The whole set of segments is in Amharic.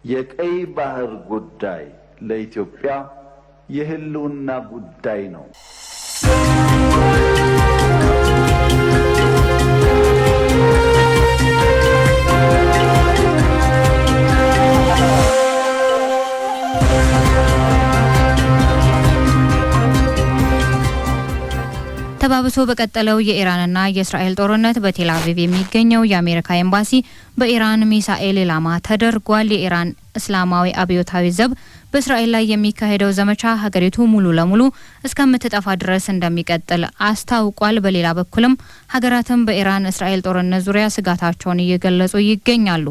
የቀይ ባህር ጉዳይ ለኢትዮጵያ የህልውና ጉዳይ ነው። ተባብሶ በቀጠለው የኢራንና የእስራኤል ጦርነት በቴል አቪቭ የሚገኘው የአሜሪካ ኤምባሲ በኢራን ሚሳኤል ኢላማ ተደርጓል። የኢራን እስላማዊ አብዮታዊ ዘብ በእስራኤል ላይ የሚካሄደው ዘመቻ ሀገሪቱ ሙሉ ለሙሉ እስከምትጠፋ ድረስ እንደሚቀጥል አስታውቋል። በሌላ በኩልም ሀገራትም በኢራን እስራኤል ጦርነት ዙሪያ ስጋታቸውን እየገለጹ ይገኛሉ።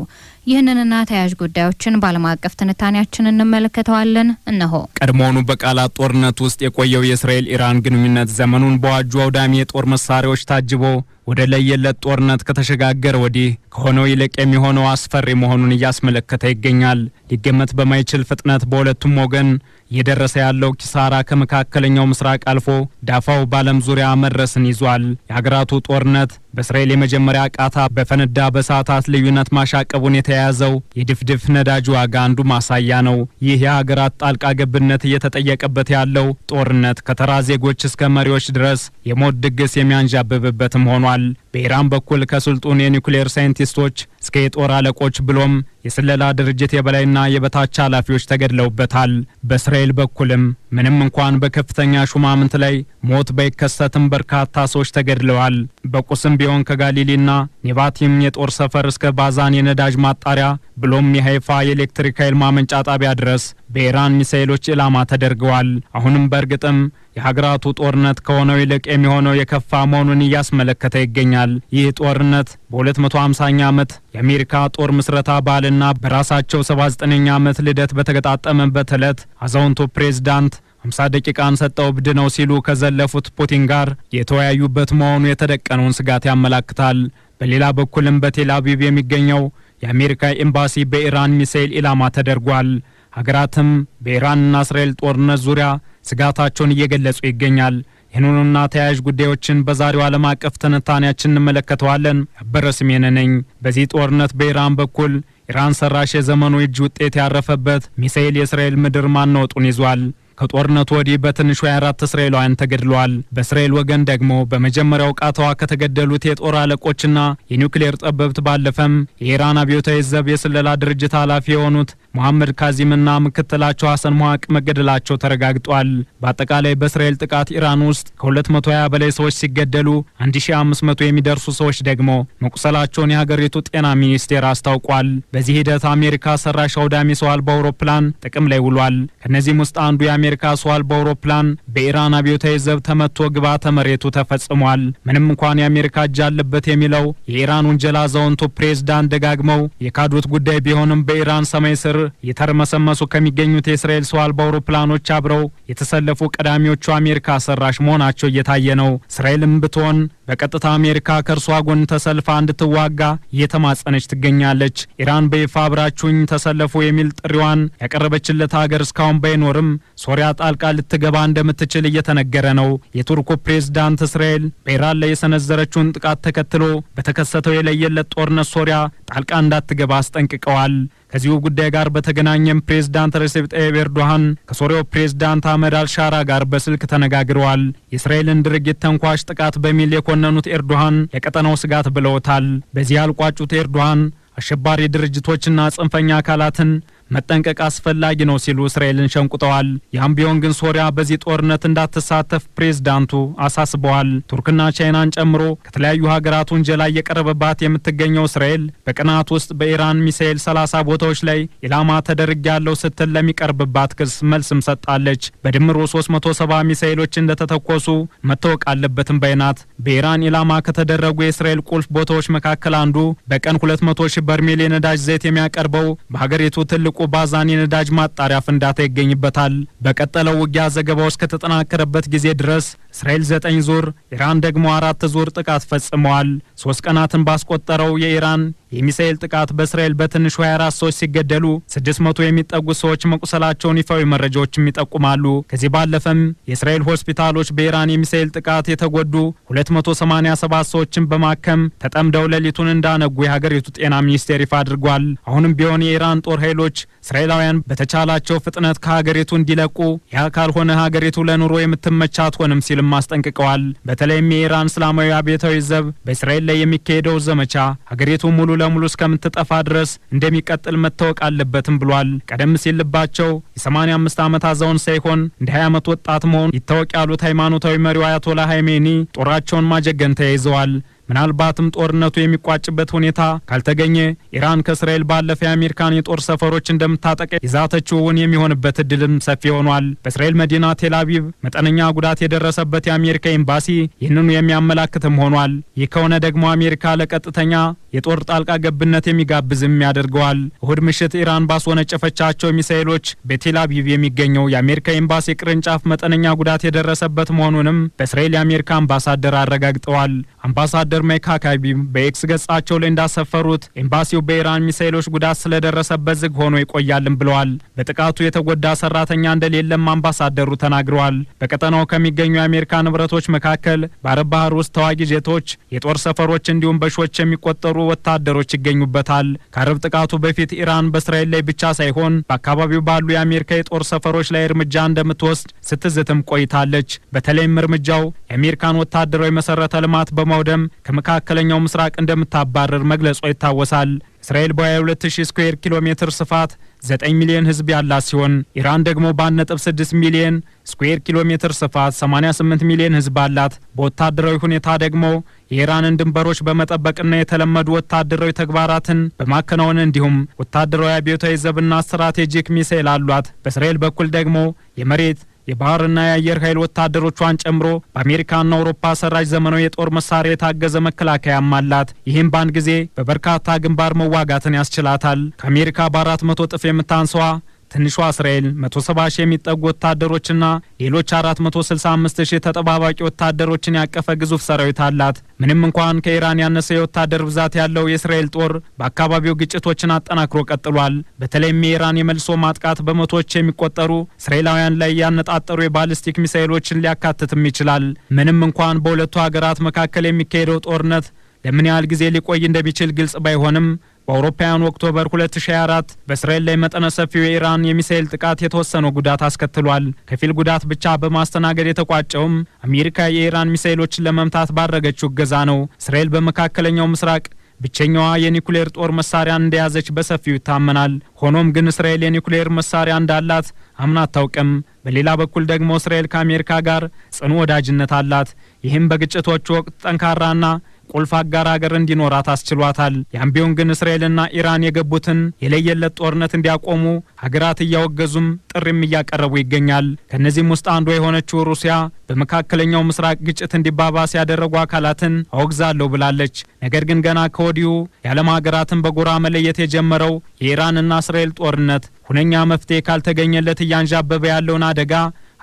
ይህንንና ተያያዥ ጉዳዮችን ባለም አቀፍ ትንታኔያችን እንመለከተዋለን። እነሆ ቀድሞውኑ በቃላት ጦርነት ውስጥ የቆየው የእስራኤል ኢራን ግንኙነት ዘመኑን በዋጁ አውዳሚ የጦር መሳሪያዎች ታጅቦ ወደ ለየለት ጦርነት ከተሸጋገረ ወዲህ ከሆነው ይልቅ የሚሆነው አስፈሪ መሆኑን እያስመለከተ ይገኛል። ሊገመት በማይችል ፍጥነት በሁለቱም ወገን እየደረሰ ያለው ኪሳራ ከመካከለኛው ምስራቅ አልፎ ዳፋው በዓለም ዙሪያ መድረስን ይዟል። የሀገራቱ ጦርነት በእስራኤል የመጀመሪያ ቃታ በፈነዳ በሰዓታት ልዩነት ማሻቀቡን የተያያዘው የድፍድፍ ነዳጅ ዋጋ አንዱ ማሳያ ነው። ይህ የሀገራት ጣልቃ ገብነት እየተጠየቀበት ያለው ጦርነት ከተራ ዜጎች እስከ መሪዎች ድረስ የሞት ድግስ የሚያንዣብብበትም ሆኗል። በኢራን በኩል ከስልጡን የኒውክሌር ሳይንቲስቶች እስከ የጦር አለቆች ብሎም የስለላ ድርጅት የበላይና የበታች ኃላፊዎች ተገድለውበታል። በእስራኤል በኩልም ምንም እንኳን በከፍተኛ ሹማምንት ላይ ሞት ባይከሰትም በርካታ ሰዎች ተገድለዋል። በቁስም ቢሆን ከጋሊሊና ኔባቲም የጦር ሰፈር እስከ ባዛን የነዳጅ ማጣሪያ ብሎም የሃይፋ የኤሌክትሪክ ኃይል ማመንጫ ጣቢያ ድረስ በኢራን ሚሳኤሎች ኢላማ ተደርገዋል። አሁንም በእርግጥም የሀገራቱ ጦርነት ከሆነው ይልቅ የሚሆነው የከፋ መሆኑን እያስመለከተ ይገኛል። ይህ ጦርነት በ250ኛ ዓመት የአሜሪካ ጦር ምስረታ በዓልና በራሳቸው 79ኛ ዓመት ልደት በተገጣጠመበት ዕለት አዛውንቱ ፕሬዝዳንት 50 ደቂቃን ሰጠው ብድ ነው ሲሉ ከዘለፉት ፑቲን ጋር የተወያዩበት መሆኑ የተደቀነውን ስጋት ያመላክታል። በሌላ በኩልም በቴል አቪቭ የሚገኘው የአሜሪካ ኤምባሲ በኢራን ሚሳኤል ኢላማ ተደርጓል። ሀገራትም በኢራንና እስራኤል ጦርነት ዙሪያ ስጋታቸውን እየገለጹ ይገኛል። ይህንኑና ተያያዥ ጉዳዮችን በዛሬው ዓለም አቀፍ ትንታኔያችን እንመለከተዋለን። ያበረ ስሜነ ነኝ። በዚህ ጦርነት በኢራን በኩል ኢራን ሰራሽ የዘመኑ እጅ ውጤት ያረፈበት ሚሳኤል የእስራኤል ምድር ማናወጡን ይዟል። ከጦርነቱ ወዲህ በትንሹ 24 እስራኤላውያን ተገድለዋል። በእስራኤል ወገን ደግሞ በመጀመሪያው ቃታዋ ከተገደሉት የጦር አለቆችና የኒውክሌር ጠበብት ባለፈም የኢራን አብዮታዊ ዘብ የስለላ ድርጅት ኃላፊ የሆኑት መሐመድ ካዚምና ምክትላቸው ሐሰን ሙሐቅ መገደላቸው ተረጋግጧል። በአጠቃላይ በእስራኤል ጥቃት ኢራን ውስጥ ከ220 በላይ ሰዎች ሲገደሉ 1500 የሚደርሱ ሰዎች ደግሞ መቁሰላቸውን የሀገሪቱ ጤና ሚኒስቴር አስታውቋል። በዚህ ሂደት አሜሪካ ሰራሽ አውዳሚ ሰው አልባ አውሮፕላን ጥቅም ላይ ውሏል። ከነዚህም ውስጥ አንዱ የአሜሪካ ሰው አልባ አውሮፕላን በኢራን አብዮታዊ ዘብ ተመቶ ግብዓተ መሬቱ ተፈጽሟል። ምንም እንኳን የአሜሪካ እጅ አለበት የሚለው የኢራን ውንጀላ አዛውንቱ ፕሬዝዳንት ደጋግመው የካዱት ጉዳይ ቢሆንም በኢራን ሰማይ ስር የተርመሰመሱ ከሚገኙት የእስራኤል ሰው አልባ አውሮፕላኖች አብረው የተሰለፉ ቀዳሚዎቹ አሜሪካ ሰራሽ መሆናቸው እየታየ ነው። እስራኤልም ብትሆን በቀጥታ አሜሪካ ከእርሷ ጎን ተሰልፋ እንድትዋጋ እየተማጸነች ትገኛለች። ኢራን በይፋ አብራችሁኝ ተሰለፉ የሚል ጥሪዋን ያቀረበችለት ሀገር እስካሁን ባይኖርም ሶሪያ ጣልቃ ልትገባ እንደምትችል እየተነገረ ነው። የቱርኩ ፕሬዝዳንት እስራኤል በኢራን ላይ የሰነዘረችውን ጥቃት ተከትሎ በተከሰተው የለየለት ጦርነት ሶሪያ ጣልቃ እንዳትገባ አስጠንቅቀዋል። ከዚሁ ጉዳይ ጋር በተገናኘም ፕሬዝዳንት ሬሴፕ ጣይብ ኤርዶሃን ከሶሪያው ፕሬዝዳንት አህመድ አልሻራ ጋር በስልክ ተነጋግረዋል። የእስራኤልን ድርጊት ተንኳሽ ጥቃት በሚል የኮነኑት ኤርዶሃን የቀጠናው ስጋት ብለውታል። በዚህ ያልቋጩት ኤርዶሃን አሸባሪ ድርጅቶችና ጽንፈኛ አካላትን መጠንቀቅ አስፈላጊ ነው ሲሉ እስራኤልን ሸንቁጠዋል። ያም ቢሆን ግን ሶሪያ በዚህ ጦርነት እንዳትሳተፍ ፕሬዝዳንቱ አሳስበዋል። ቱርክና ቻይናን ጨምሮ ከተለያዩ ሀገራት ውንጀላ እየቀረበባት የምትገኘው እስራኤል በቀናት ውስጥ በኢራን ሚሳኤል 30 ቦታዎች ላይ ኢላማ ተደርጋለው ስትል ለሚቀርብባት ክስ መልስም ሰጣለች። በድምሩ 370 ሚሳኤሎች እንደተተኮሱ መታወቅ አለበትም ባይናት። በኢራን ኢላማ ከተደረጉ የእስራኤል ቁልፍ ቦታዎች መካከል አንዱ በቀን 200 ሺህ በርሜል የነዳጅ ዘይት የሚያቀርበው በሀገሪቱ ትልቁ ባዛን የነዳጅ ማጣሪያ ፍንዳታ ይገኝበታል። በቀጠለው ውጊያ ዘገባው እስከተጠናከረበት ጊዜ ድረስ እስራኤል 9 ዙር ኢራን ደግሞ 4 ዙር ጥቃት ፈጽመዋል። 3 ቀናትን ባስቆጠረው የኢራን የሚሳኤል ጥቃት በእስራኤል በትንሹ 24 ሰዎች ሲገደሉ 600 የሚጠጉ ሰዎች መቁሰላቸውን ይፋዊ መረጃዎችም ይጠቁማሉ። ከዚህ ባለፈም የእስራኤል ሆስፒታሎች በኢራን የሚሳኤል ጥቃት የተጎዱ 287 ሰዎችን በማከም ተጠምደው ሌሊቱን እንዳነጉ የሀገሪቱ ጤና ሚኒስቴር ይፋ አድርጓል። አሁንም ቢሆን የኢራን ጦር ኃይሎች እስራኤላውያን በተቻላቸው ፍጥነት ከሀገሪቱ እንዲለቁ፣ ያ ካልሆነ ሀገሪቱ ለኑሮ የምትመች አትሆንም ሲልም አስጠንቅቀዋል። በተለይም የኢራን እስላማዊ አብዮታዊ ዘብ በእስራኤል ላይ የሚካሄደው ዘመቻ ሀገሪቱ ሙሉ ለሙሉ እስከምትጠፋ ድረስ እንደሚቀጥል መታወቅ አለበትም ብሏል። ቀደም ሲል ልባቸው የ85 ዓመት አዛውንት ሳይሆን እንደ 20 ዓመት ወጣት መሆኑ ይታወቅ ያሉት ሃይማኖታዊ መሪው አያቶላ ሃይሜኒ ጦራቸውን ማጀገን ተያይዘዋል። ምናልባትም ጦርነቱ የሚቋጭበት ሁኔታ ካልተገኘ ኢራን ከእስራኤል ባለፈ የአሜሪካን የጦር ሰፈሮች እንደምታጠቃ የዛተችውን የሚሆንበት እድልም ሰፊ ሆኗል። በእስራኤል መዲና ቴል አቪቭ መጠነኛ ጉዳት የደረሰበት የአሜሪካ ኤምባሲ ይህንኑ የሚያመላክትም ሆኗል። ይህ ከሆነ ደግሞ አሜሪካ ለቀጥተኛ የጦር ጣልቃ ገብነት የሚጋብዝም ያደርገዋል። እሁድ ምሽት ኢራን ባስወነጨፈቻቸው ሚሳኤሎች በቴል አቪቭ የሚገኘው የአሜሪካ ኤምባሲ ቅርንጫፍ መጠነኛ ጉዳት የደረሰበት መሆኑንም በእስራኤል የአሜሪካ አምባሳደር አረጋግጠዋል። አምባሳደር ማይክ ሃካቢ በኤክስ ገጻቸው ላይ እንዳሰፈሩት ኤምባሲው በኢራን ሚሳኤሎች ጉዳት ስለደረሰበት ዝግ ሆኖ ይቆያልም ብለዋል። በጥቃቱ የተጎዳ ሰራተኛ እንደሌለም አምባሳደሩ ተናግረዋል። በቀጠናው ከሚገኙ የአሜሪካ ንብረቶች መካከል በአረብ ባህር ውስጥ ተዋጊ ጄቶች፣ የጦር ሰፈሮች እንዲሁም በሺዎች የሚቆጠሩ ወታደሮች ይገኙበታል። ከአረብ ጥቃቱ በፊት ኢራን በእስራኤል ላይ ብቻ ሳይሆን በአካባቢው ባሉ የአሜሪካ የጦር ሰፈሮች ላይ እርምጃ እንደምትወስድ ስትዝትም ቆይታለች። በተለይም እርምጃው የአሜሪካን ወታደራዊ መሰረተ ልማት በማውደም ከመካከለኛው ምስራቅ እንደምታባረር መግለጿ ይታወሳል። እስራኤል በ22000 ስኩዌር ኪሎ ሜትር ስፋት 9 ሚሊዮን ሕዝብ ያላት ሲሆን ኢራን ደግሞ በ1.6 ሚሊዮን ስኩዌር ኪሎ ሜትር ስፋት 88 ሚሊዮን ሕዝብ አላት። በወታደራዊ ሁኔታ ደግሞ የኢራንን ድንበሮች በመጠበቅና የተለመዱ ወታደራዊ ተግባራትን በማከናወን እንዲሁም ወታደራዊ አብዮታዊ ዘብና ስትራቴጂክ ሚሳኤል አሏት። በእስራኤል በኩል ደግሞ የመሬት የባህርና የአየር ኃይል ወታደሮቿን ጨምሮ በአሜሪካና አውሮፓ ሰራሽ ዘመናዊ የጦር መሳሪያ የታገዘ መከላከያም አላት። ይህም በአንድ ጊዜ በበርካታ ግንባር መዋጋትን ያስችላታል። ከአሜሪካ በ400 እጥፍ የምታንሰዋ ትንሿ እስራኤል 170 ሺህ የሚጠጉ ወታደሮችና ሌሎች 465 ሺህ ተጠባባቂ ወታደሮችን ያቀፈ ግዙፍ ሰራዊት አላት። ምንም እንኳን ከኢራን ያነሰ የወታደር ብዛት ያለው የእስራኤል ጦር በአካባቢው ግጭቶችን አጠናክሮ ቀጥሏል። በተለይም የኢራን የመልሶ ማጥቃት በመቶዎች የሚቆጠሩ እስራኤላውያን ላይ ያነጣጠሩ የባሊስቲክ ሚሳኤሎችን ሊያካትትም ይችላል። ምንም እንኳን በሁለቱ ሀገራት መካከል የሚካሄደው ጦርነት ለምን ያህል ጊዜ ሊቆይ እንደሚችል ግልጽ ባይሆንም በአውሮፓውያኑ ኦክቶበር 2024 በእስራኤል ላይ መጠነ ሰፊው የኢራን የሚሳኤል ጥቃት የተወሰነ ጉዳት አስከትሏል። ከፊል ጉዳት ብቻ በማስተናገድ የተቋጨውም አሜሪካ የኢራን ሚሳኤሎችን ለመምታት ባደረገችው እገዛ ነው። እስራኤል በመካከለኛው ምስራቅ ብቸኛዋ የኒኩሌር ጦር መሳሪያን እንደያዘች በሰፊው ይታመናል። ሆኖም ግን እስራኤል የኒኩሌር መሳሪያ እንዳላት አምና አታውቅም። በሌላ በኩል ደግሞ እስራኤል ከአሜሪካ ጋር ጽኑ ወዳጅነት አላት። ይህም በግጭቶች ወቅት ጠንካራና ቁልፍ አጋር ሀገር እንዲኖራት አስችሏታል። ያም ቢሆን ግን እስራኤልና ኢራን የገቡትን የለየለት ጦርነት እንዲያቆሙ ሀገራት እያወገዙም ጥሪም እያቀረቡ ይገኛል። ከነዚህም ውስጥ አንዷ የሆነችው ሩሲያ በመካከለኛው ምስራቅ ግጭት እንዲባባስ ያደረጉ አካላትን አወግዛለሁ ብላለች። ነገር ግን ገና ከወዲሁ የዓለም ሀገራትን በጎራ መለየት የጀመረው የኢራንና እስራኤል ጦርነት ሁነኛ መፍትሄ ካልተገኘለት እያንዣበበ ያለውን አደጋ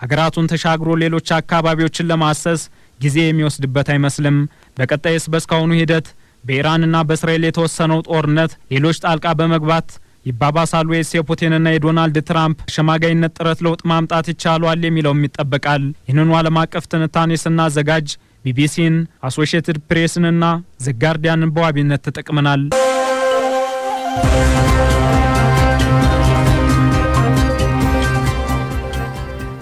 ሀገራቱን ተሻግሮ ሌሎች አካባቢዎችን ለማሰስ ጊዜ የሚወስድበት አይመስልም። በቀጣይስ በስካሁኑ ሂደት በኢራንና በእስራኤል የተወሰነው ጦርነት ሌሎች ጣልቃ በመግባት ይባባሳሉ ወይስ የፑቲንና የዶናልድ ትራምፕ ሸማጋይነት ጥረት ለውጥ ማምጣት ይቻላል የሚለውም ይጠበቃል። ይህንኑ ዓለም አቀፍ ትንታኔ ስናዘጋጅ ቢቢሲን፣ አሶሺየትድ ፕሬስንና ዘ ጋርዲያንን በዋቢነት ተጠቅመናል።